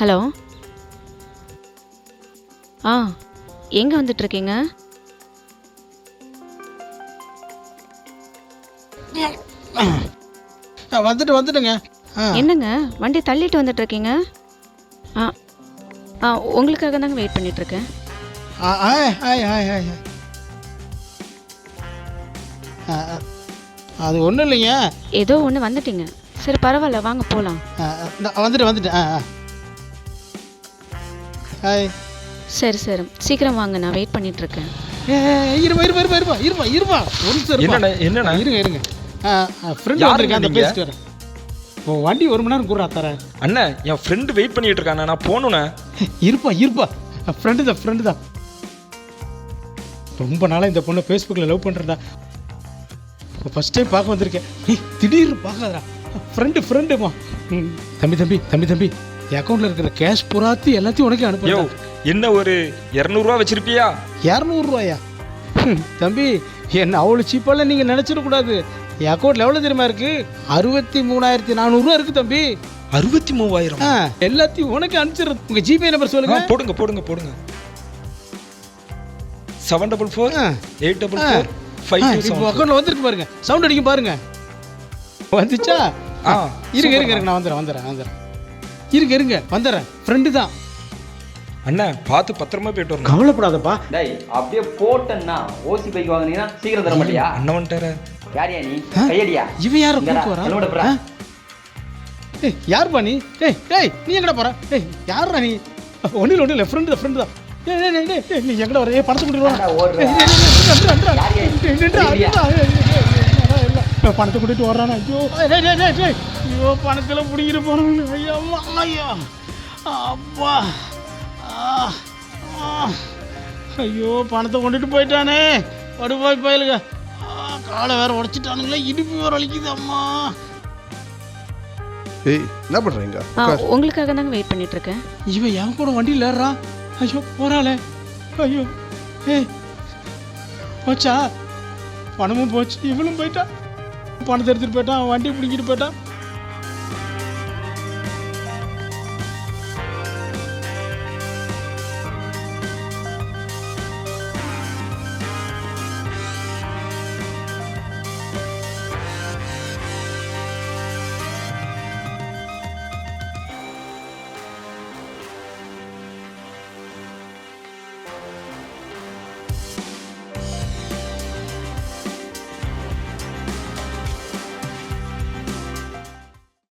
Hello. ஆ, எங்கே வந்துட்டுருக்கீங்க? வந்துட்டுங்க. என்னங்க வண்டி தள்ளிட்டு வந்துட்டுருக்கீங்க? ஆ ஆ உங்களுக்காக தாங்க வெயிட் பண்ணிகிட்ருக்கேன். அது ஒன்றும் இல்லைங்க. ஏதோ ஒன்று வந்துட்டீங்க. சரி பரவாயில்ல, வாங்க போகலாம். வந்துட்டேன். ஹாய். சரி சரி, சீக்கிரம் வாங்க, நான் வெயிட் பண்ணிகிட்ருக்கேன். இருப்பா என்னண்ணா இருங்க. ஃப்ரெண்ட் வந்திருக்கேன், அந்த பேசிட்டு வரேன். வண்டி 1 மணி நேரம் கூடுறா தரேன். அண்ணா, என் ஃப்ரெண்டு வெயிட் பண்ணிட்டு இருக்காண்ணா, நான் போகணுண்ணே. இருப்பா ஃப்ரெண்டு தான். ரொம்ப நாளாக இந்த பொண்ணை ஃபேஸ்புக்கில் லவ் பண்ணுறதா. ஃபஸ்ட் டைம் பார்க்க வந்திருக்கேன். திடீர்னு பார்க்காதடா. ஃப்ரெண்டுமா. தம்பி என் அக்கௌண்ட்டில் இருக்கிற கேஷ் புறாத்து எல்லாத்தையும் உனக்கே அனுப்புறேன். என்ன ஒரு 200 ரூபா வச்சிருப்பியா? 200 ரூபாயா? தம்பி, என்ன அவ்வளோ சீப்பாலாம் நீங்கள் நினச்சிடக்கூடாது. என் அக்கௌண்ட்டில் எவ்வளோ தெரியுமா இருக்குது? 63,400 இருக்குது தம்பி. 63,000? எல்லாத்தையும் உனக்கு அனுப்பிச்சிடுறது. உங்கள் ஜிபே நம்பர் சொல்லுங்க. போடுங்க. 744 844 527. அக்கௌண்ட்டில் வந்துருக்கு பாருங்க. சவுண்ட் அடிக்கும் பாருங்க. வந்துச்சா? இருங்க நான் வந்துடுறேன். இருங்க வந்துடுறேன். ஃப்ரெண்டு தான். அண்ணா, பார்த்து பத்திரமா போயிட்டு வரணும். கவலைப்படாதப்பா. டேய், அப்படியே போட்டேன்னா ஓசி பைக் வாங்குனீங்கன்னா சீக்கிரம் தர மாட்டியா? அண்ணன் வந்துட்டாரு. யாரியா நீ? கையடியா? இவன் யாரை கூப்பிட்டு வரா? என்னோட பிரா. யாருப்பா நீ? நீ எங்கடா போற? யாரா நீ? ஒன்றும் இல்லை, ஃப்ரெண்டு தான். நீ எங்கடா வர? பணத்தை கொடுத்துட்டு பணத்தை கூட்டிட்டு வர்றானா? ஐயோ பணத்தில் பிடிக்கிட்டு போறாங்க. ஐயா அப்பா. ஐயோ பணத்தை கொண்டுட்டு போயிட்டானே. படுபாய் பயலுங்க. காலை வேற உடைச்சிட்டானுங்களே. இடுப்பு வேற வலிக்குது. அம்மா. என்ன பண்றீங்க? உங்களுக்காக தாங்க வெயிட் பண்ணிகிட்ருக்கேன். இவன் என் கூட வண்டியில் ஏறான். ஐயோ போறாளே. ஐயோ போச்சா? பணமும் போச்சு, இவளும் போயிட்டா. பணத்தை எடுத்துட்டு போயிட்டான், வண்டி பிடிக்கிட்டு போயிட்டான்.